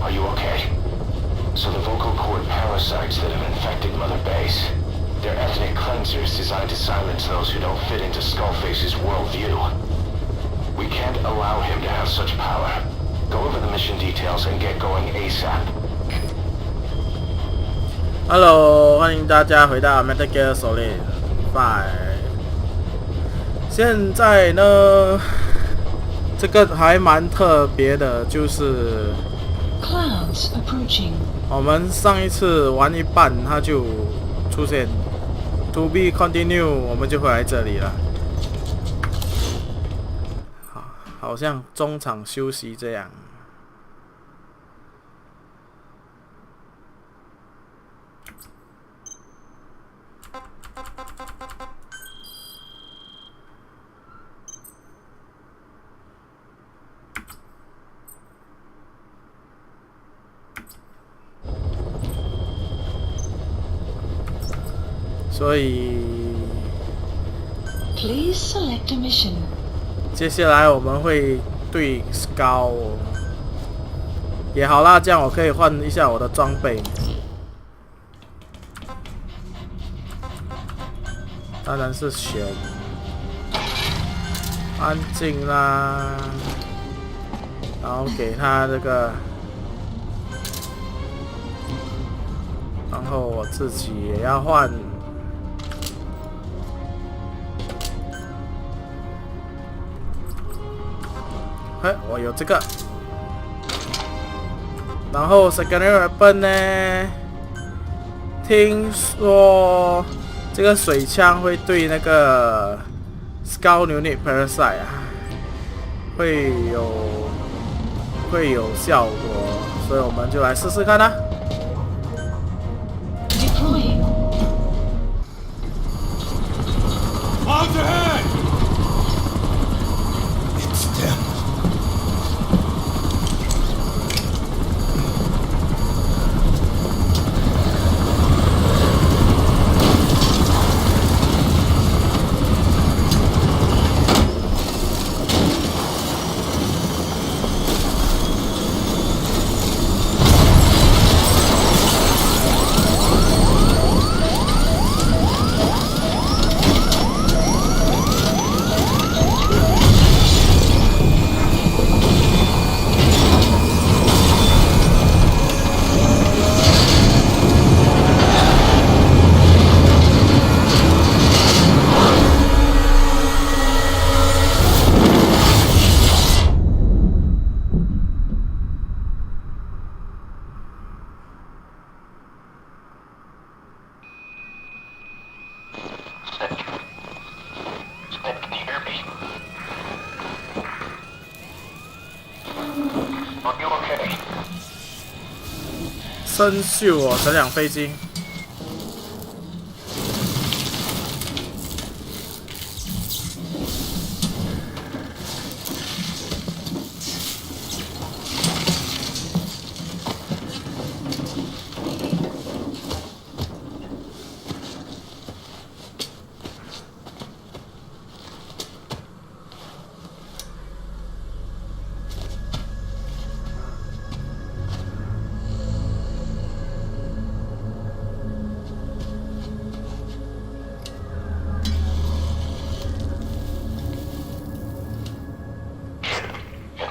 Are you okay? So the vocal cord parasites that have infected Mother Base. They're ethnic cleansers designed to silence those who don't fit into Skullface's worldview. We can't allow him to have such power. Go over the mission details and get going ASAP. Hello， 欢迎大家回到 Metal Gear Solid 5。现在呢，这个还蛮特别的，就是我们上一次玩一半，它就出现 To be continue， 我们就回来这里了。好像中场休息这样。所以 Please select a mission. 接下来我们会对 Skull 也好啦，这样我可以换一下我的装备。当然是选安静啦，然后给他这个，然后我自己也要换。嘿，我有这个。然后 secondary weapon 呢？听说这个水枪会对那个 Skull Unit Parasite 啊，会有效果，所以我们就来试试看啦。Deploying. Out ahead! It's them. Can you hear me? Are you okay? 生锈哦，这辆飞机。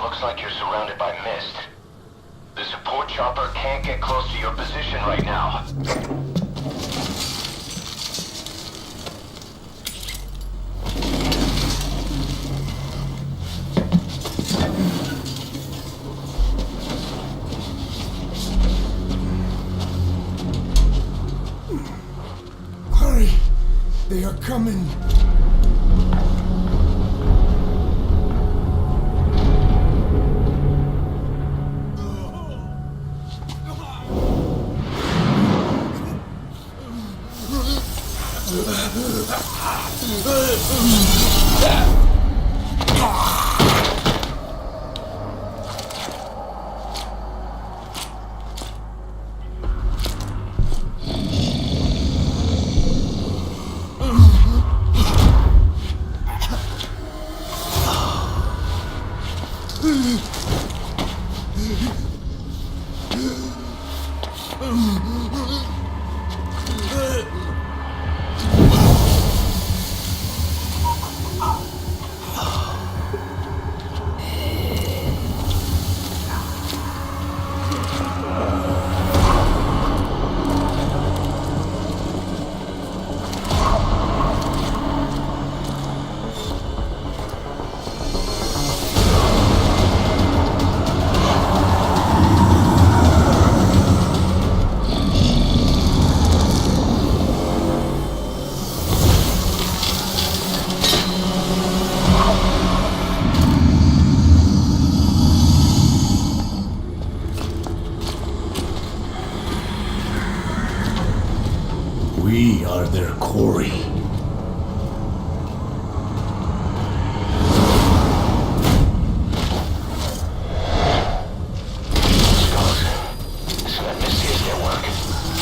Looks like you're surrounded by mist. The support chopper can't get close to your position right now. Hurry! They are coming! We are their quarry. Skulls. So that misses their work.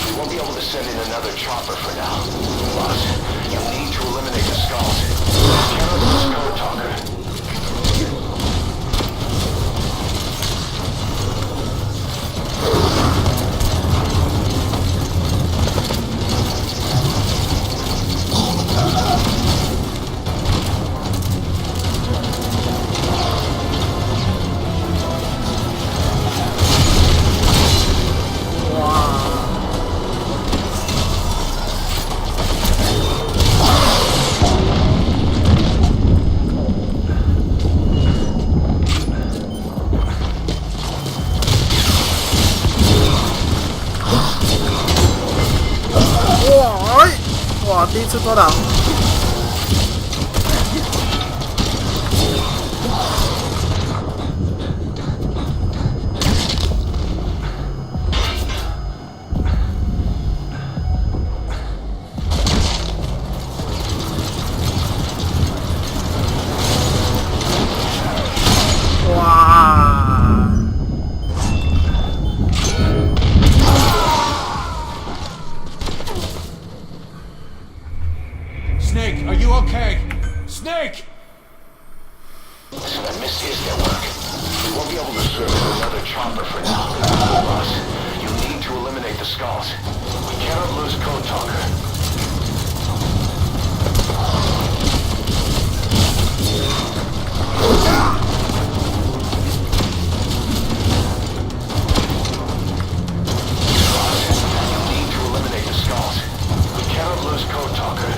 We won't be able to send in another chopper for now. Boss, you need to eliminate the skulls. Cannot lose Code Talker.哇！第一次做到。哇！ Snake, are you okay? Snake! So that misses their work. We won't be able to serve another chopper for now. Boss, you need to eliminate the skulls. We cannot lose Code Talker. Boss, you need to eliminate the skulls. We cannot lose Code Talker.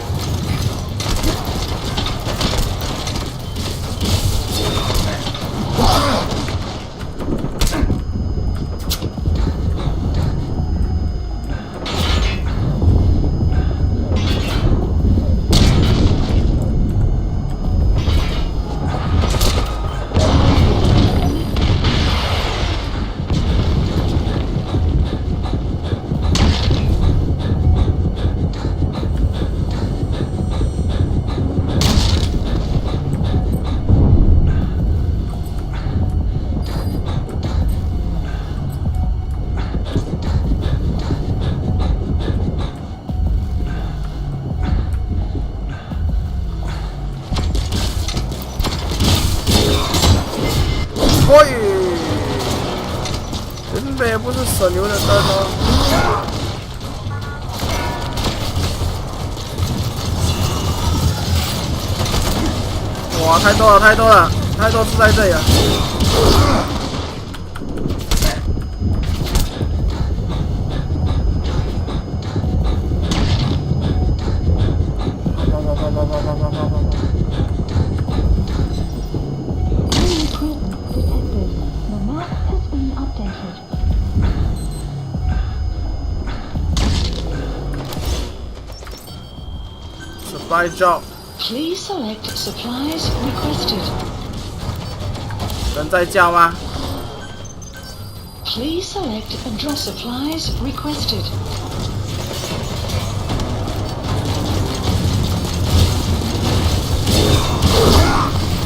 可以，根本不是省油的灯哦。哇，太多了，太多了，太多是在这里了。Supply job. Please select supplies requested. 人在叫吗？ Please select and draw supplies requested.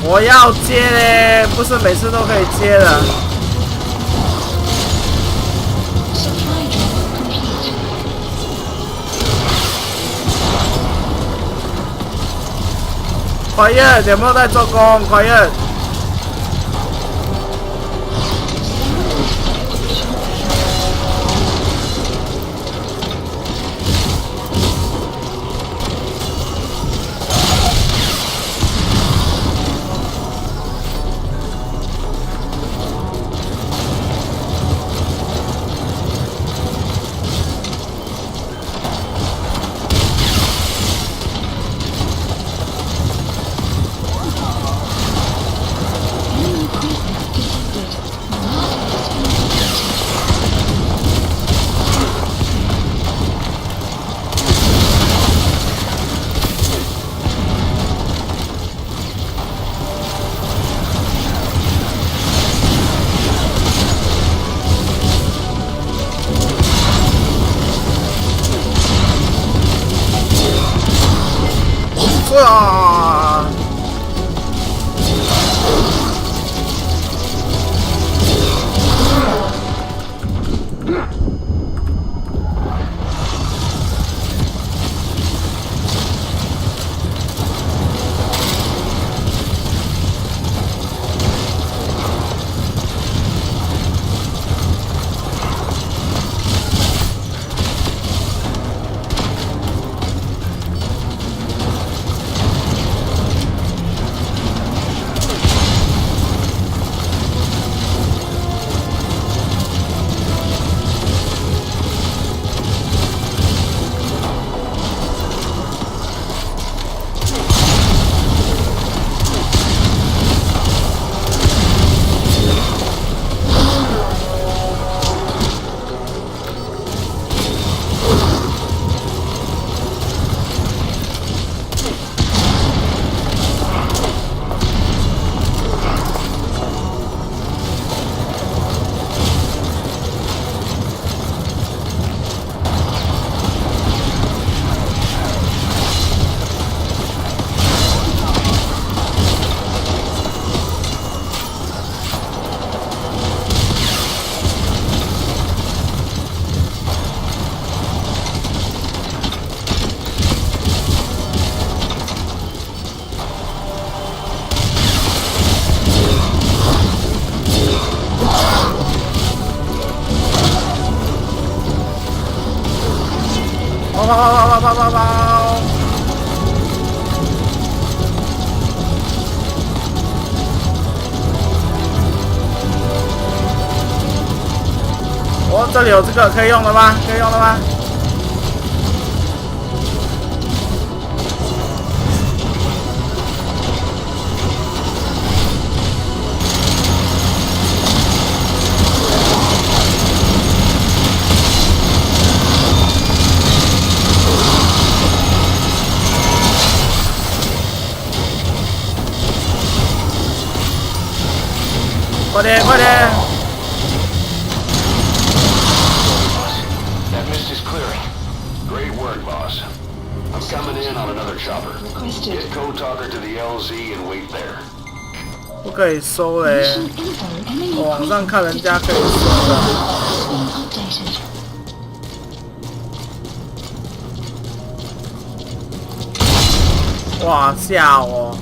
我要接嘞，不是每次都可以接的。 Supply drop complete. 快乐，有没有在做工？快乐。哇！跑！哦，这里有这个可以用的吗？可以用的吗？快点，快点！ That mist is clearing. Great work, boss. I'm coming in on another chopper. Requested. Get Code Talker to the LZ and wait there. 不可以收嘞、 Mission info. Enemy 我网上 presence. 看人家可以收的。 Being updated. 哇，吓我！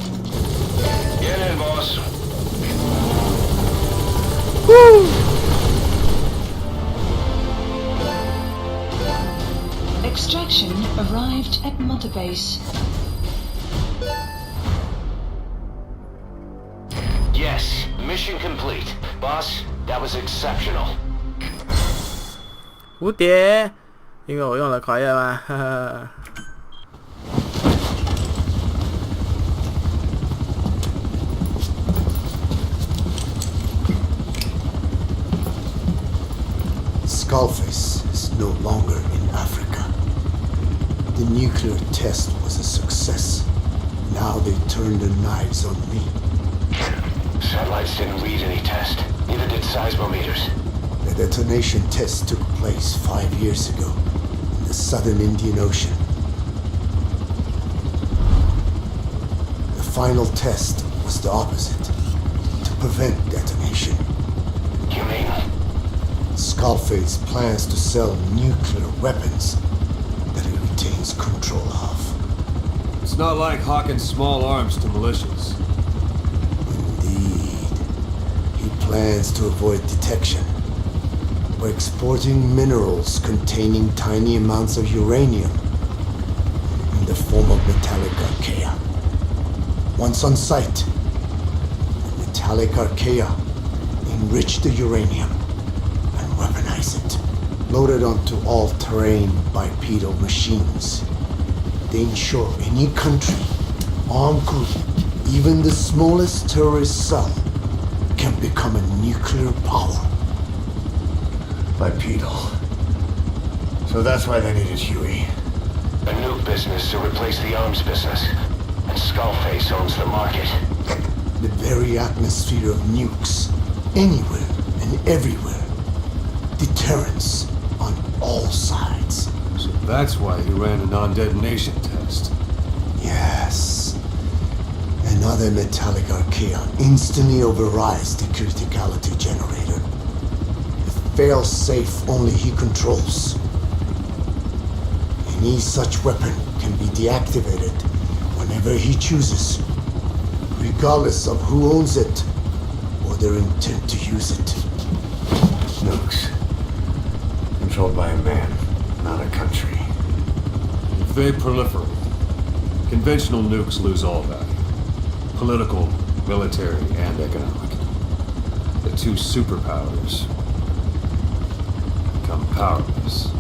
Get in, boss. Extraction arrived at Mother Base. Yes, mission complete. Boss, that was exceptional. 蝴蝶，因为我用了跨页吗？呵呵。 Skullface is no longer in Africa. The nuclear test was a success. Now they turn their knives on me. Satellites didn't read any test. Neither did seismometers. The detonation test took place 5 years ago in the southern Indian Ocean. The final test was the opposite, to prevent detonation. You mean? Skullface plans to sell nuclear weapons that he retains control of. It's not like hawking small arms to militias. Indeed. He plans to avoid detection by exporting minerals containing tiny amounts of uranium in the form of metallic archaea. Once on site, the metallic archaea enrich the uranium and weaponize it. Loaded onto all-terrain bipedal machines, they ensure any country, armed group, even the smallest terrorist cell, can become a nuclear power. Bipedal. So that's why they needed Huey. A nuke business to replace the arms business. And Skullface owns the market. The very atmosphere of nukes, anywhere and everywhere. Deterrence on all sides. So that's why he ran a non-detonation test. Yes. Another metallic archaea instantly overrides the criticality generator. The fail-safe only he controls. Any such weapon can be deactivated whenever he chooses, regardless of who owns it or their intent to use it. Nukes. Controlled by a man, not a country. If they proliferate, conventional nukes lose all value. Political, military, and economic. The two superpowers become powerless.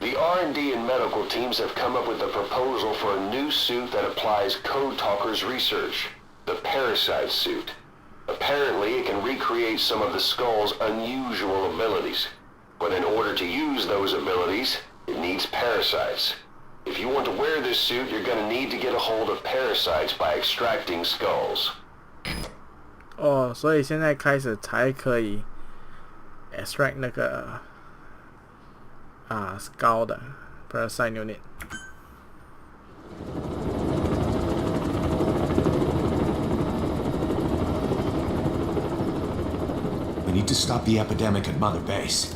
The R&D and medical teams have come up with a proposal for a new suit that applies Code Talker's research, the Parasite suit. Apparently, it can recreate some of the Skull's unusual abilities. But in order to use those abilities, it needs parasites. If you want to wear this suit, you're gonna need to get a hold of parasites by extracting skulls. 哦，所以现在开始才可以 extract 那个skull 的 parasite unit。We need to stop the epidemic at Mother Base.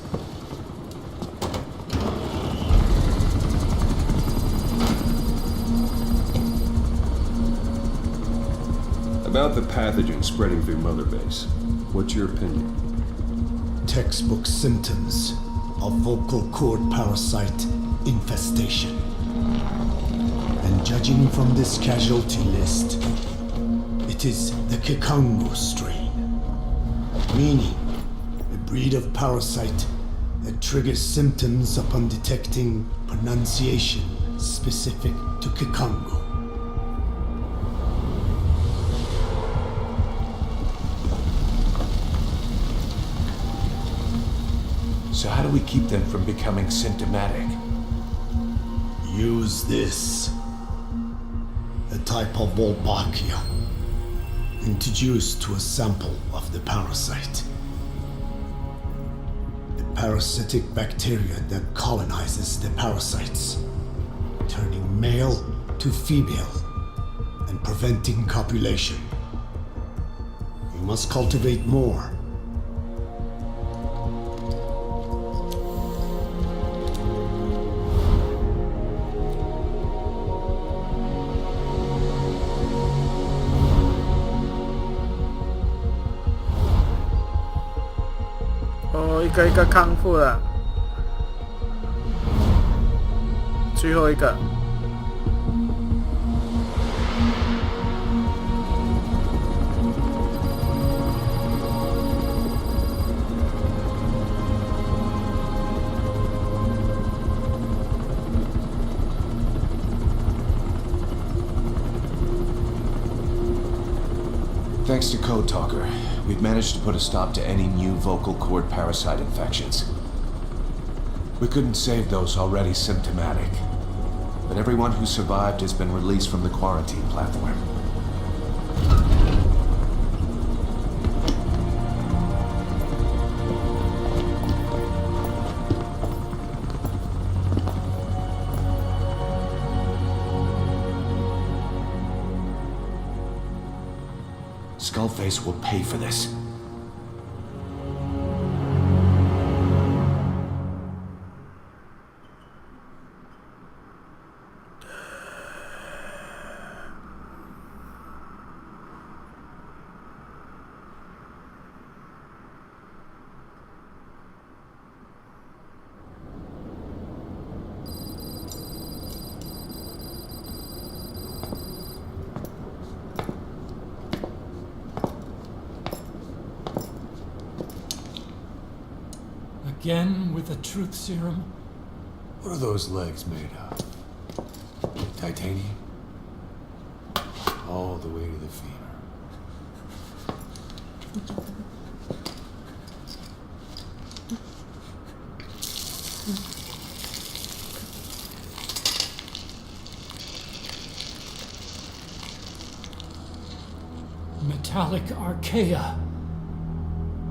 About the pathogen spreading through Mother Base, what's your opinion? Textbook symptoms of vocal cord parasite infestation. And judging from this casualty list, it is the Kikango strain, meaning a breed of parasite that triggers symptoms upon detecting pronunciation specific to Kikango. So how do we keep them from becoming symptomatic? Use this. A type of Wolbachia, introduced to a sample of the parasite. The parasitic bacteria that colonizes the parasites, turning male to female and preventing copulation. We must cultivate more.哦，一个一个康复了，最后一个。Thanks to Code Talker, we've managed to put a stop to any new vocal cord parasite infections. We couldn't save those already symptomatic, but everyone who survived has been released from the quarantine platform. Skullface will pay for this. Again with the truth serum? What are those legs made of? Titanium? All the way to the femur. Metallic archaea.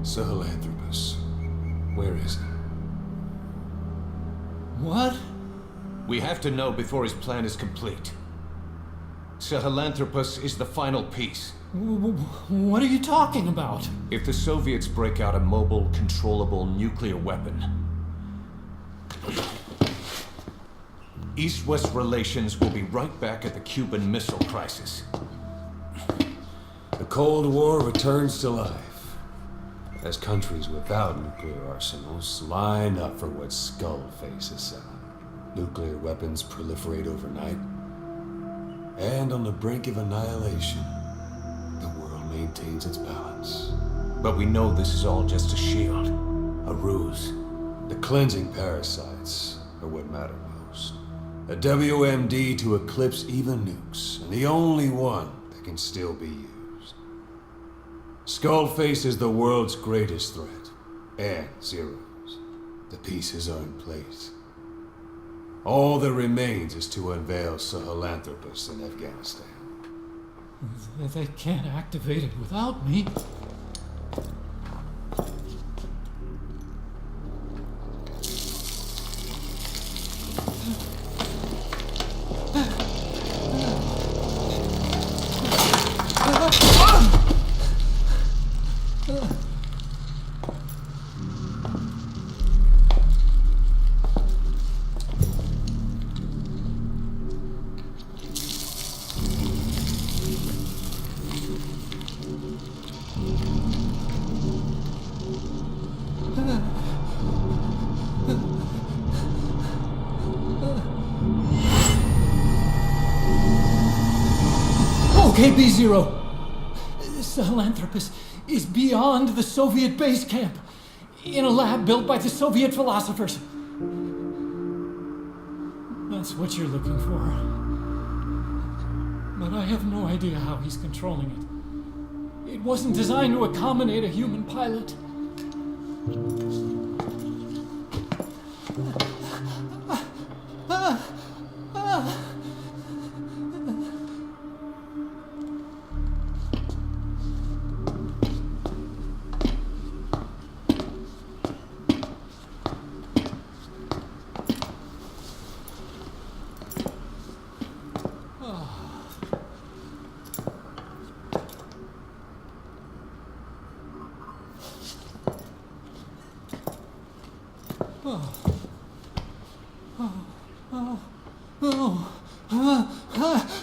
Sahelanthropus. Where is it? What? We have to know before his plan is complete. Sahelanthropus is the final piece. What are you talking about? If the Soviets break out a mobile, controllable nuclear weapon, East-West relations will be right back at the Cuban Missile Crisis. The Cold War returns to life as countries without nuclear arsenals line up for what Skullface is selling. Nuclear weapons proliferate overnight, and on the brink of annihilation, the world maintains its balance. But we know this is all just a shield. A ruse. The cleansing parasites are what matter most. A WMD to eclipse even nukes, and the only one that can still be used. Skullface is the world's greatest threat, and Zero's. The pieces are in place. All that remains is to unveil Sahelanthropus in Afghanistan. They can't activate it without me. Okay, B-Zero. Sahelanthropus is beyond the Soviet base camp, in a lab built by the Soviet philosophers. That's what you're looking for. But I have no idea how he's controlling it. It wasn't designed to accommodate a human pilot.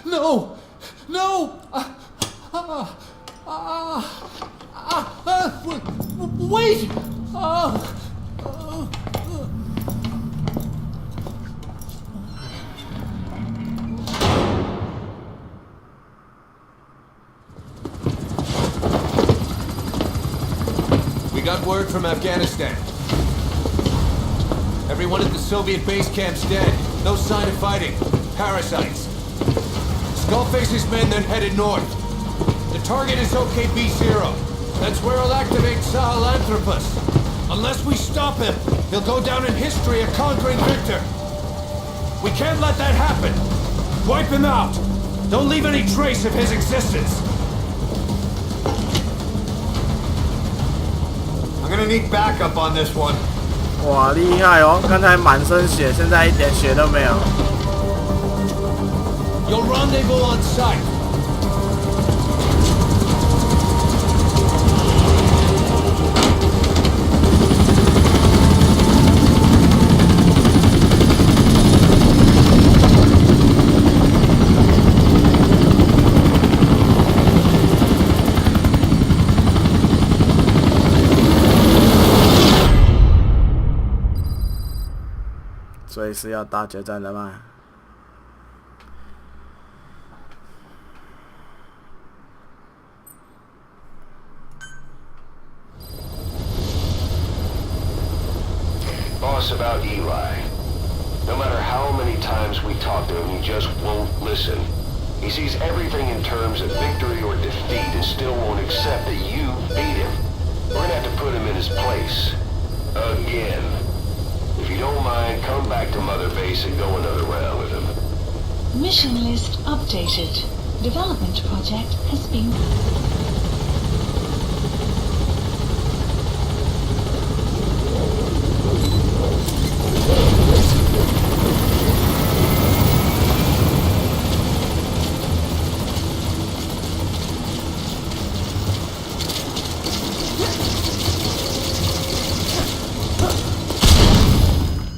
No! No! Wait! We got word from Afghanistan. Everyone at the Soviet base camp's dead. No sign of fighting. Parasites. Skullface's men then headed north. The target is OKB-0. That's where he'll activate Sahelanthropus. Unless we stop him, he'll go down in history a conquering victor. We can't let that happen. Wipe him out. Don't leave any trace of his existence. I'm gonna need backup on this one. 哇，厉害哦！刚才满身血，现在一点血都没有。 You'll rendezvous on site. "所以是要大决战的吗？ Boss, about Eli. No matter how many times we talk to him, he just won't listen. He sees everything in terms of victory or defeat and still won't accept that you beat him. We're gonna have to put him in his place. Again. If you don't mind, come back to Mother Base and go another round with him. Mission list updated. Development project has been...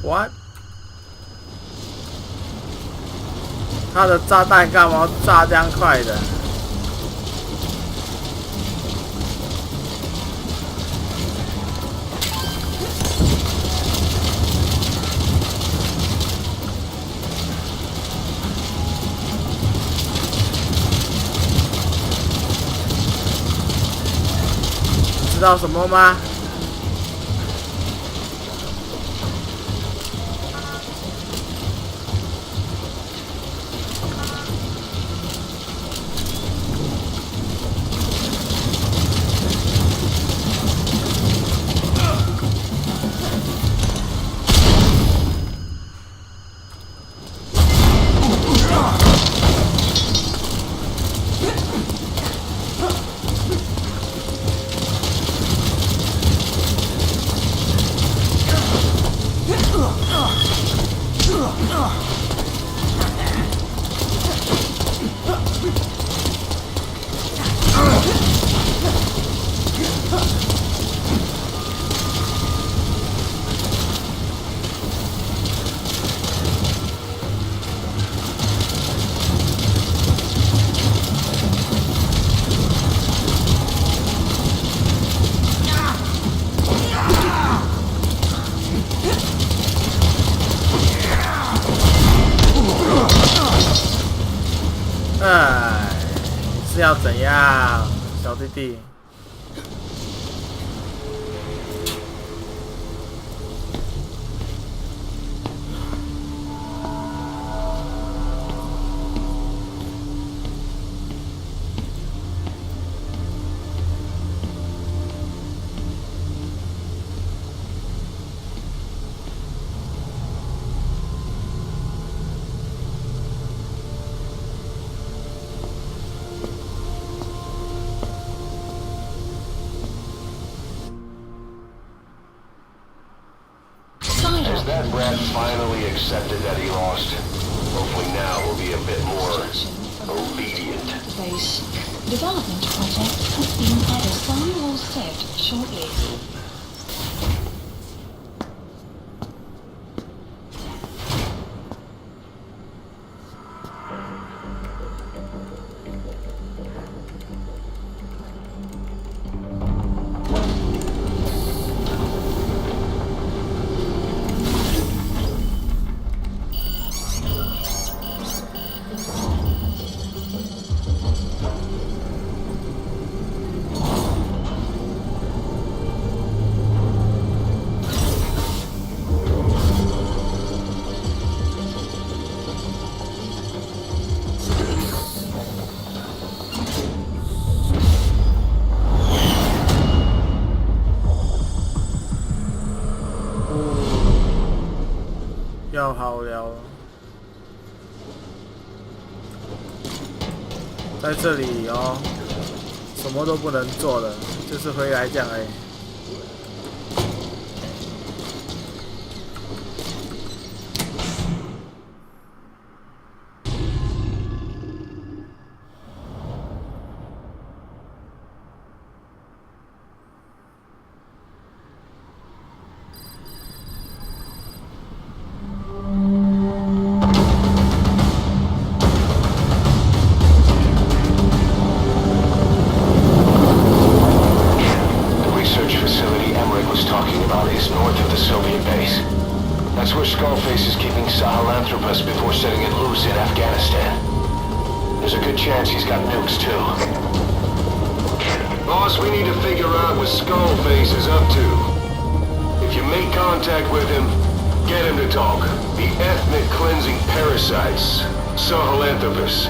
What？ 他的炸弹干嘛炸这样快的？知道什么吗？哎，是要怎样，小弟弟？Has that brat finally accepted that he lost? Hopefully now he'll be a bit more obedient. Base development project has been either signed or set shortly.要好聊，在这里哦，什么都不能做了，就是回来这样而已。That's where Skullface is keeping Sahelanthropus before setting it loose in Afghanistan. There's a good chance he's got nukes too. Boss, we need to figure out what Skullface is up to. If you make contact with him, get him to talk. The ethnic cleansing parasites, Sahelanthropus.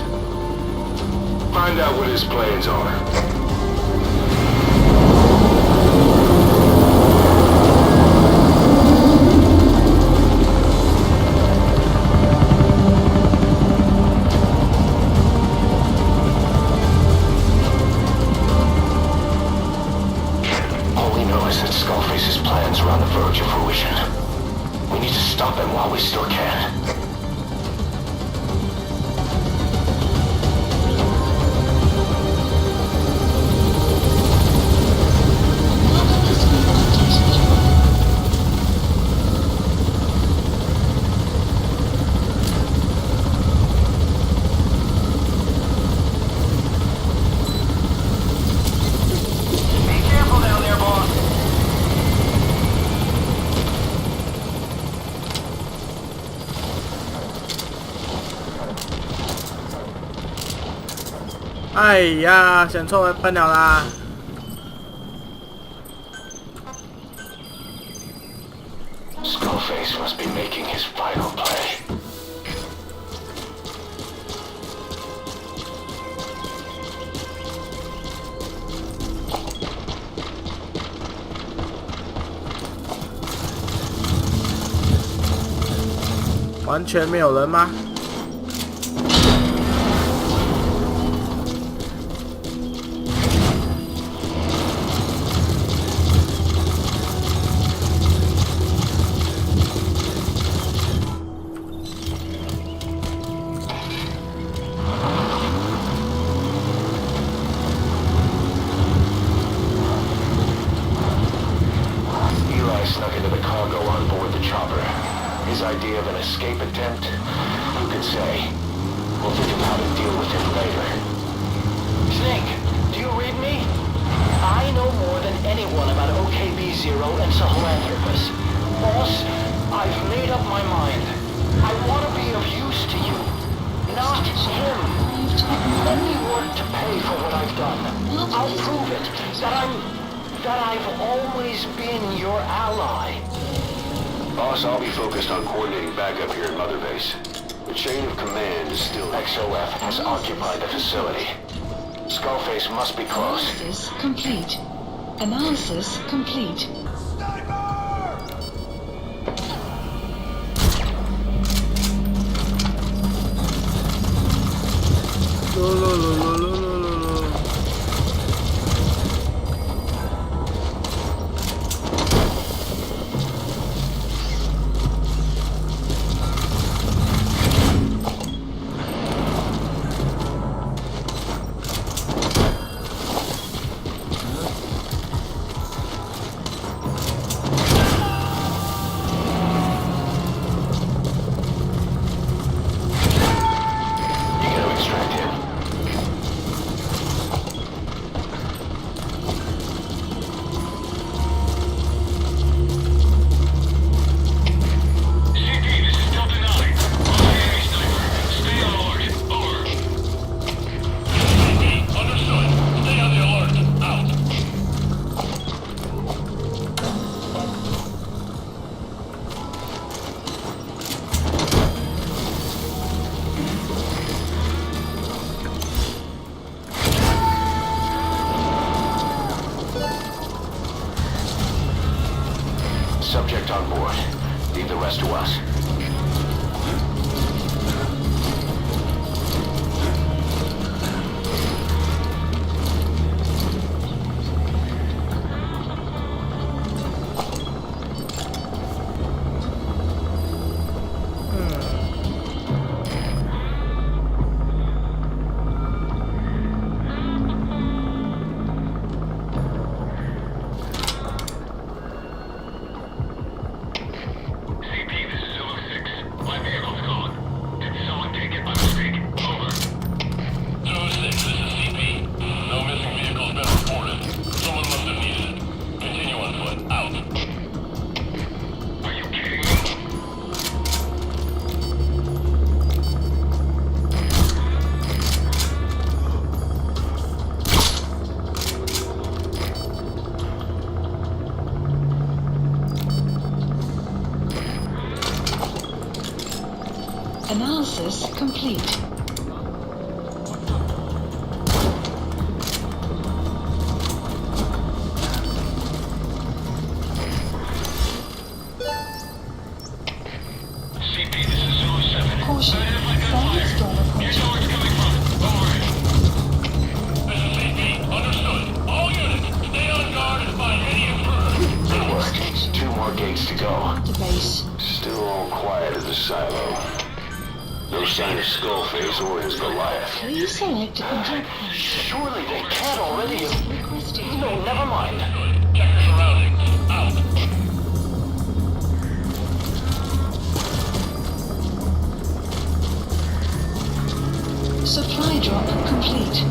Find out what his plans are. Skullface's plans are on the verge of fruition. We need to stop him while we still can. 哎呀，选错奔了啦！ Skullface must be making his final play. 完全没有人吗？Snuck into the cargo on board the chopper. His idea of an escape attempt? Who could say? We'll think of how to deal with him later. Snake, do you read me? I know more than anyone about OKB-0 and Sahelanthropus. Boss, I've made up my mind. I want to be of use to you, not him. Let me work to pay for what I've done. I'll prove it, that I've always been your ally. Boss, I'll be focused on coordinating backup here at Mother Base. The chain of command is still... XOF has occupied the facility. Skullface must be close. Analysis complete. Analysis complete. Subject on board. Leave the rest to us. Analysis complete. Caution. Fire storm approaching. Good work. 2 more gates to go. To base. Still all quiet at the silo. No sign of Skullface or his Goliath. Please select a contact point. Surely they can't already have... Requested. No, never mind. Check your surroundings. Out. Supply drop complete.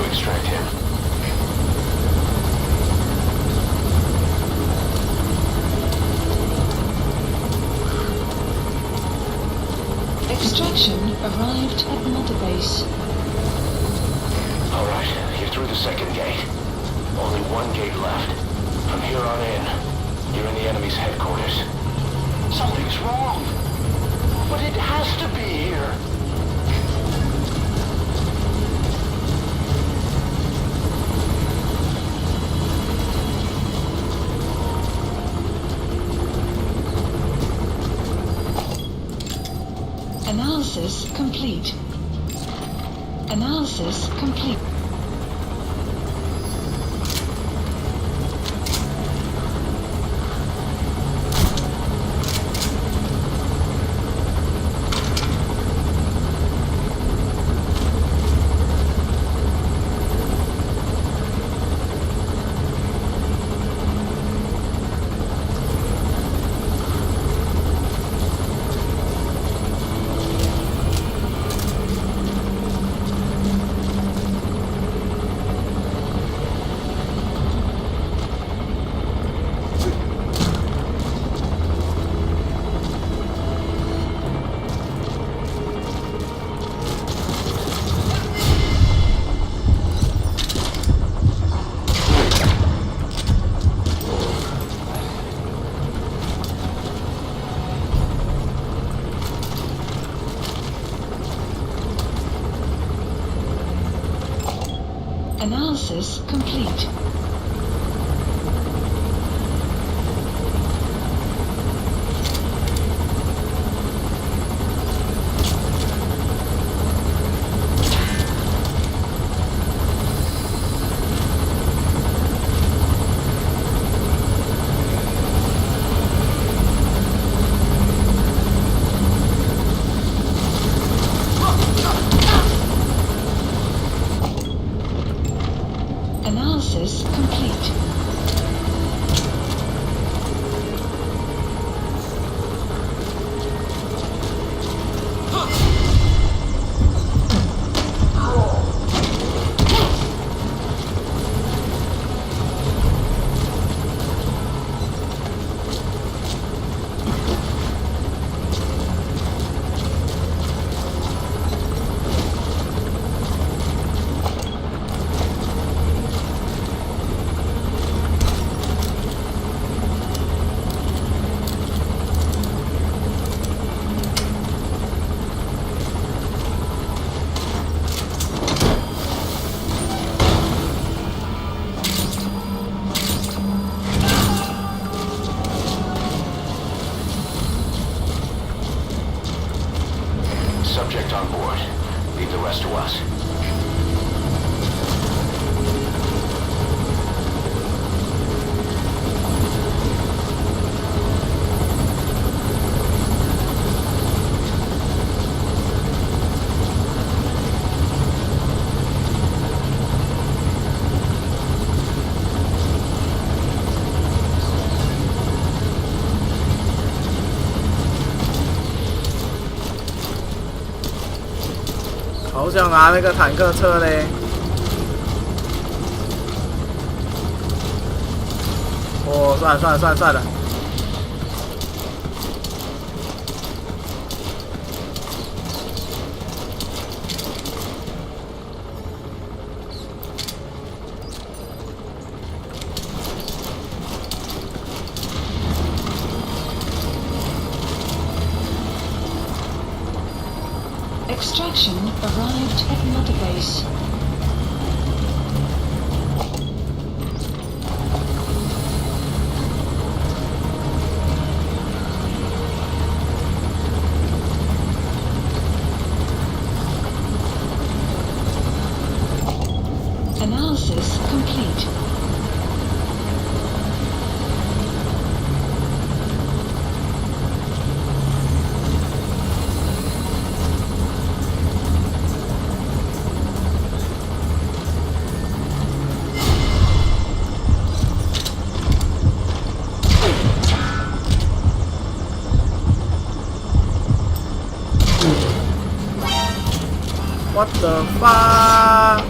extract him. Extraction arrived at Mother Base. Alright, you're through the second gate. Only one gate left. From here on in, you're in the enemy's headquarters. Something's wrong. But it has to be here. Analysis complete. Analysis complete. Analysis complete. Analysis complete. Subject on board. Leave the rest to us.好想拿那个坦克车嘞！哦，算了算了算了算了。Extraction arrived at Mother Base. Analysis complete. What the fuck?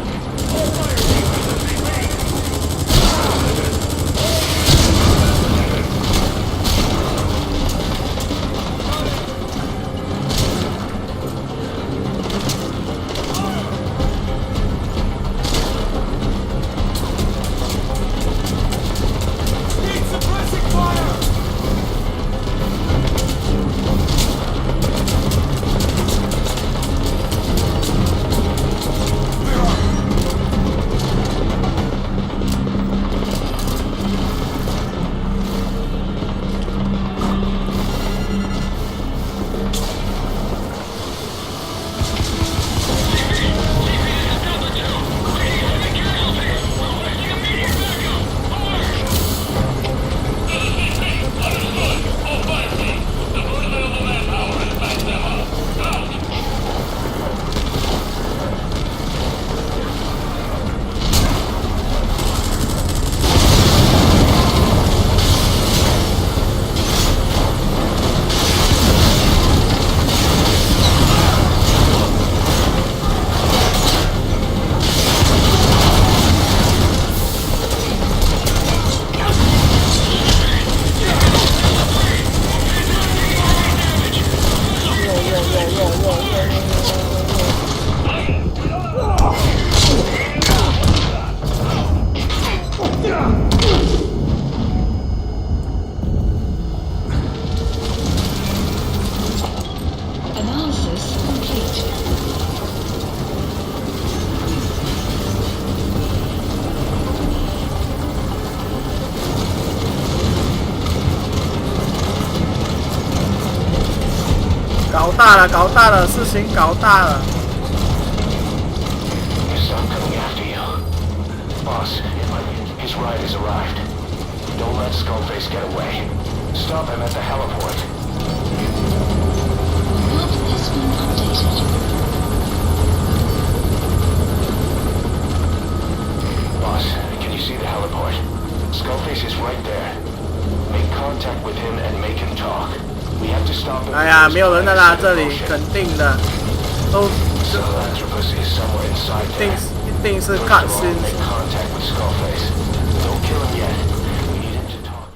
大了，搞大了，事情搞大了。 Stop coming after you. Boss, his ride has arrived. Don't let Skullface get away. Stop him at the heliport. Map has been updated. Boss, can you see the heliport? Skullface is right there. Make contact with him and make him talk. We have to stop him. 哎呀，没有人在啦，这里肯定的，都 Sahelanthropus is somewhere inside 一 there. 定是 First cut of all, scene。 make contact with Skullface. Don't kill him yet. We need him to talk.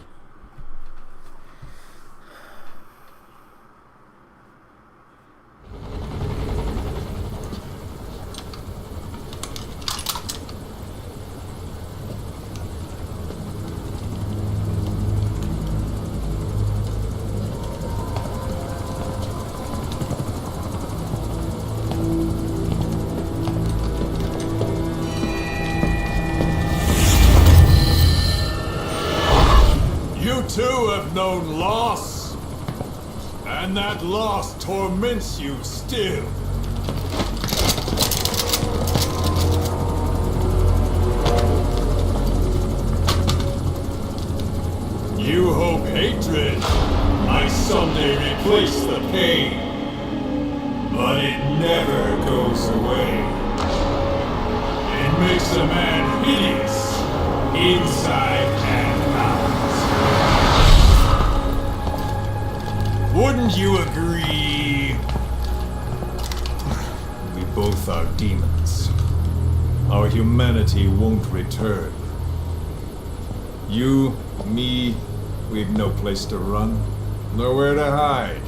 You too have known loss, and that loss torments you still. You hope hatred might someday replace the pain, but it never goes away. It makes a man hideous, inside and out. Wouldn't you agree? We both are demons. Our humanity won't return. You, me, we've no place to run, nowhere to hide.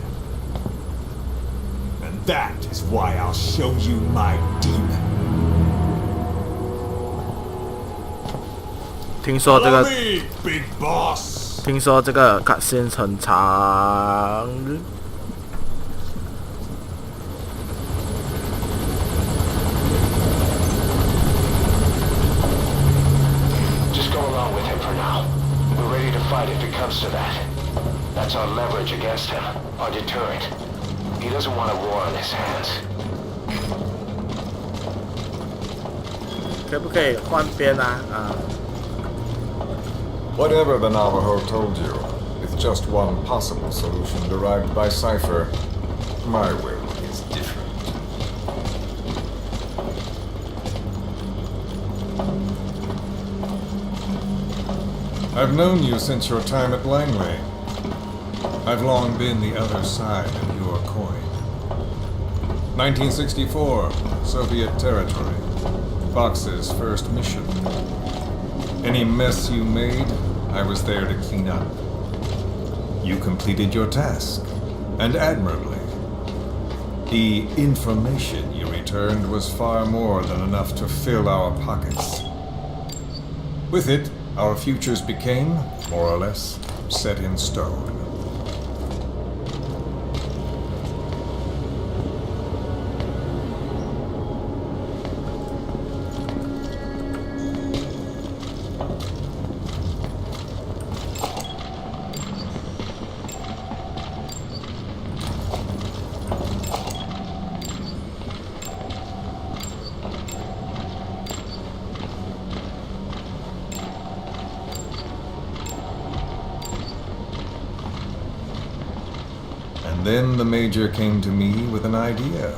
And that is why I'll show you my demon. 听说这个， Follow me, big boss. 听说这个 cut scene 很长。 Just go along with him for now. We're ready to fight if it comes to that. That's our leverage against him, our deterrent. He doesn't want a war on his hands. 可不可以换边啊？啊， Whatever the Navajo told you, it's just one possible solution derived by Cypher. My will is different. I've known you since your time at Langley. I've long been the other side of your coin. 1964, Soviet territory. Fox's first mission. Any mess you made, I was there to clean up. You completed your task, and admirably. The information you returned was far more than enough to fill our pockets. With it, our futures became, more or less, set in stone. Then the Major came to me with an idea.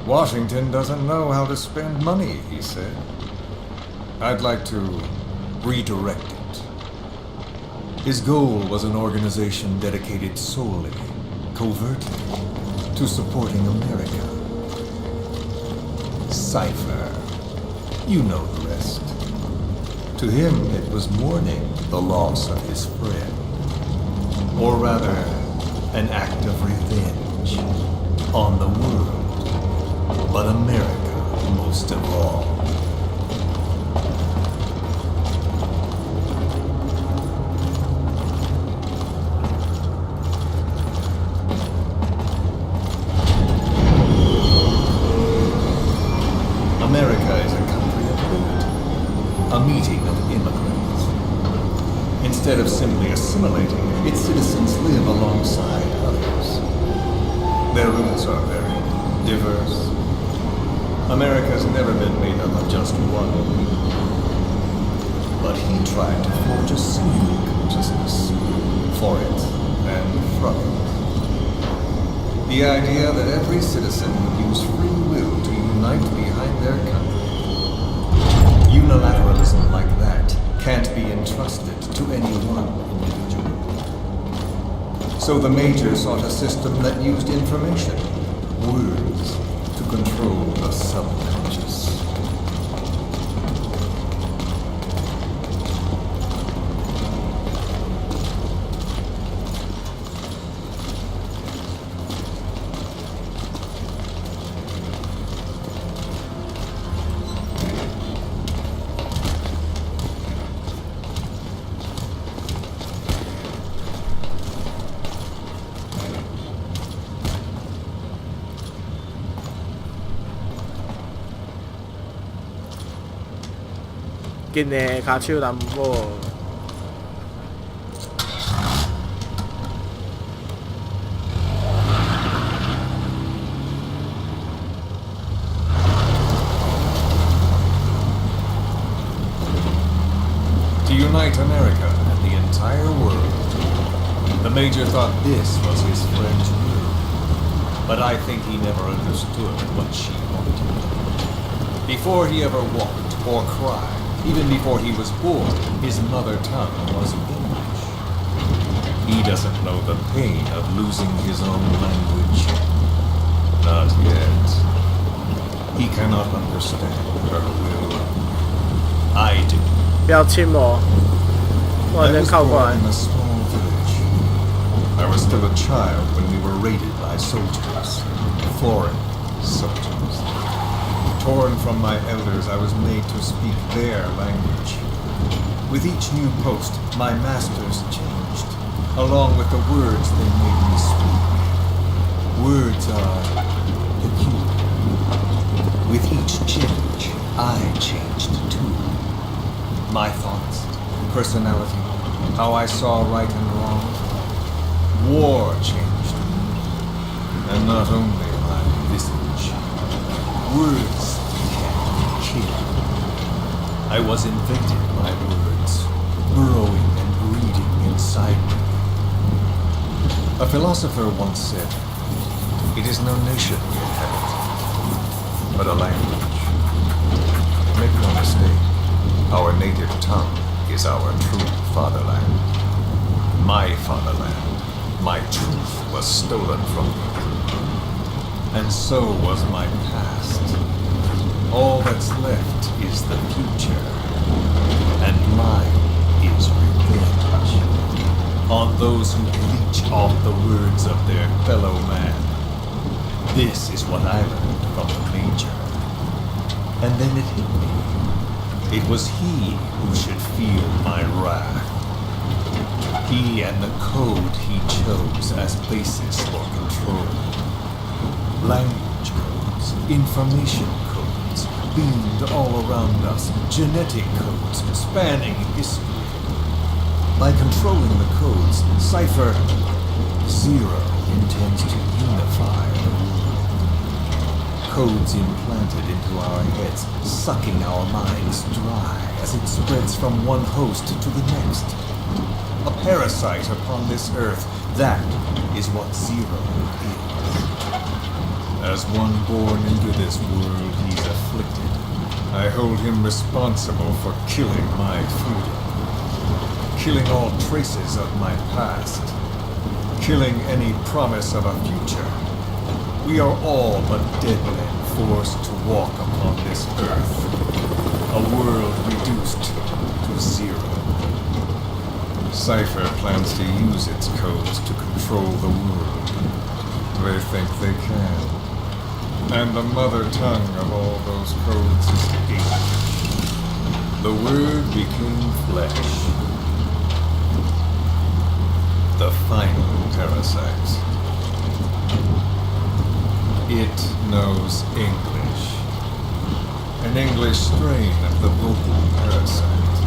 Washington doesn't know how to spend money, he said. I'd like to redirect it. His goal was an organization dedicated solely, covertly, to supporting America. Cypher. You know the rest. To him, it was mourning the loss of his friend. Or rather, an act of revenge on the world, but America most of all. America is a country of liberty, a meeting of immigrants. Instead of simply assimilating, its citizens live alongside others. Their roots are very diverse. America's never been made up of just one. But he tried to forge a single consciousness for it and from it. The idea that every citizen would use free will to unite behind their country. Unilateralism like that can't be entrusted to any one individual. So the Major sought a system that used information, words, to control the subconscious.今日骹手淡薄。To unite America and the entire world. The Major thought this was his friend's will. But I think he never understood what she wanted. Before he ever walked or cried, even before he was born, his mother tongue was English. He doesn't know the pain of losing his own language. Not yet. He cannot understand her will. I do. 不要亲我，突然 I 间 was 靠过 born 来 in。a small village. I was still a child when we were raided by soldiers. Foreign soldiers. Torn from my elders, I was made to speak their language. With each new post, my masters changed, along with the words they made me speak. Words are peculiar. With each change, I changed too. My thoughts, personality, how I saw right and wrong. War changed me. And not only my visage. Words can kill. I was invented by words, burrowing and breeding inside me. A philosopher once said, "It is no nation we inhabit, but a language." Make no mistake, our native tongue is our true fatherland. My fatherland, my truth was stolen from me. And so was my past. All that's left is the future. And mine is revenge. On those who leech off the words of their fellow man. This is what I learned from the Major. And then it hit me. It was he who should feel my wrath. He and the code he chose as basis for control. Language codes, information codes, beamed all around us, genetic codes spanning history. By controlling the codes, Cypher Zero intends to unify the world. Codes implanted into our heads, sucking our minds dry as it spreads from one host to the next. A parasite upon this earth, that is what Zero is. As one born into this world, he's afflicted. I hold him responsible for killing my freedom. Killing all traces of my past. Killing any promise of a future. We are all but dead men forced to walk upon this earth. A world reduced to zero. Cypher plans to use its codes to control the world. They think they can. And the mother tongue of all those codes is English. The word became flesh. The final parasite. It knows English. An English strain of the vocal parasite.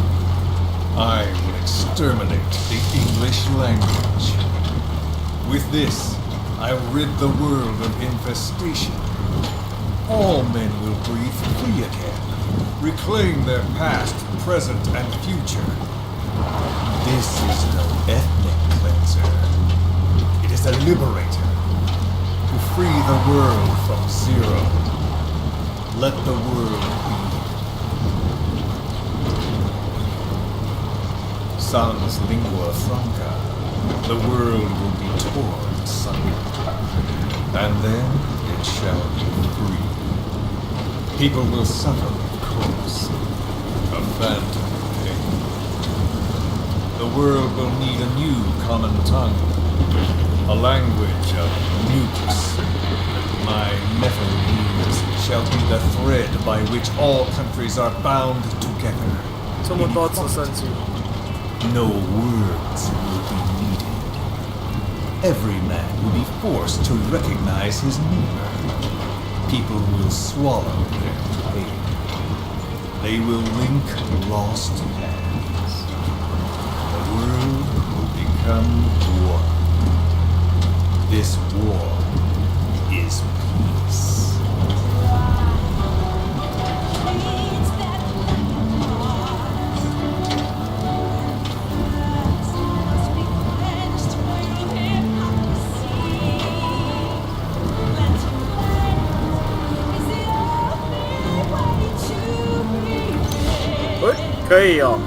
I will exterminate the English language. With this, I'll rid the world of infestation. All men will breathe free again, reclaim their past, present, and future. This is no ethnic cleanser. It is a liberator to free the world from zero. Let the world be. Sans lingua franca, the world will be torn asunder, and then it shall be free. People will suffer, of course, a phantom pain. The world will need a new common tongue, a language of nukes. My metal years shall be the thread by which all countries are bound together. 这么多直升机。 No words will be needed. Every man will be forced to recognize his neighbor. People will swallow their pain. They will link lost hands. The world will become one. This war is peace.喂，可以哦。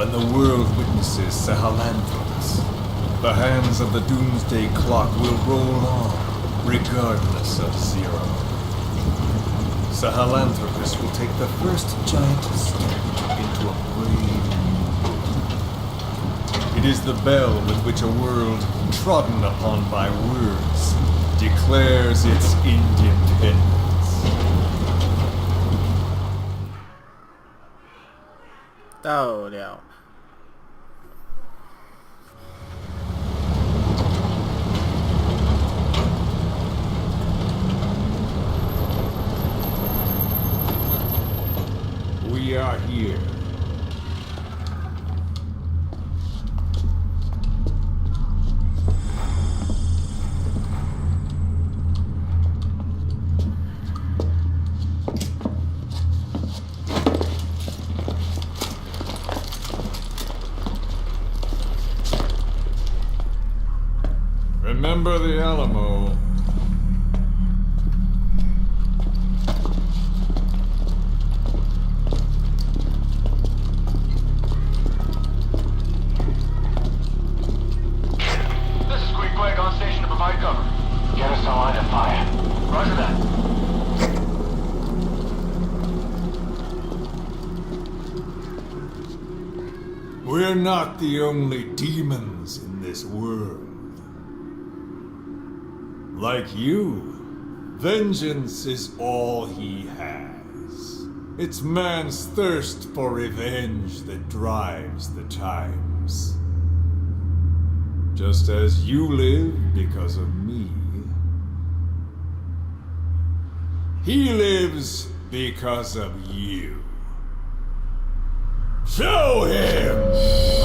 When the world witnesses Sahelanthropus, the hands of the doomsday clock will roll on, regardless of zero. Sahelanthropus will take the first giant step into a brave new world. It is the bell with which a world trodden upon by words declares its independence. 到了。 We are here. Remember the Alamo. On station to provide cover. Get us a line of fire. Roger that. We're not the only demons in this world. Like you, vengeance is all he has. It's man's thirst for revenge that drives the times. Just as you live because of me, he lives because of you. Show him!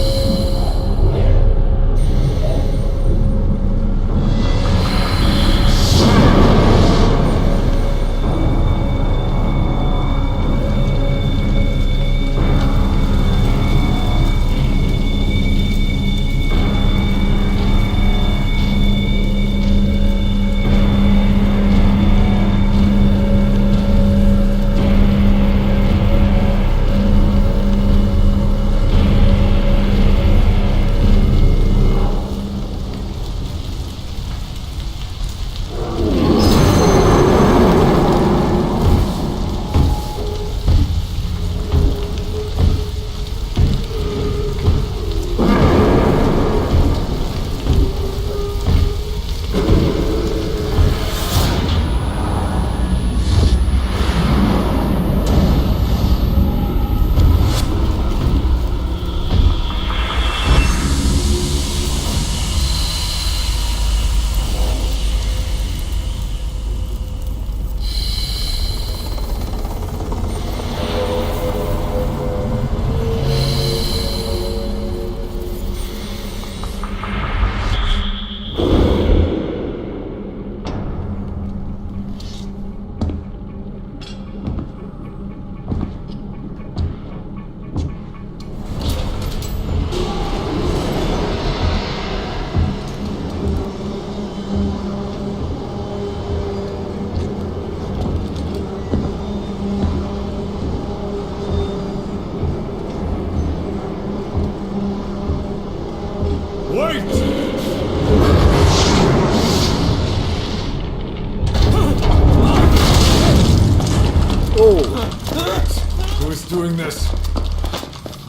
Who's doing this?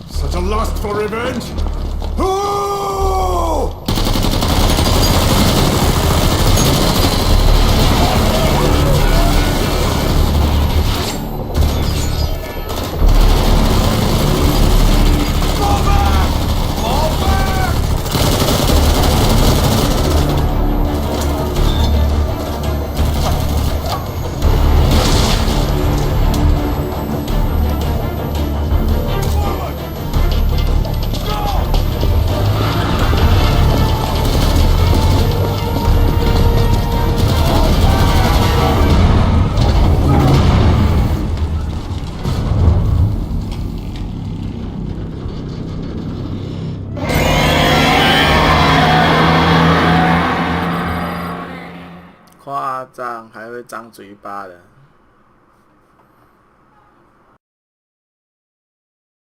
Such a lust for revenge? Who?夸张，还会张嘴巴的。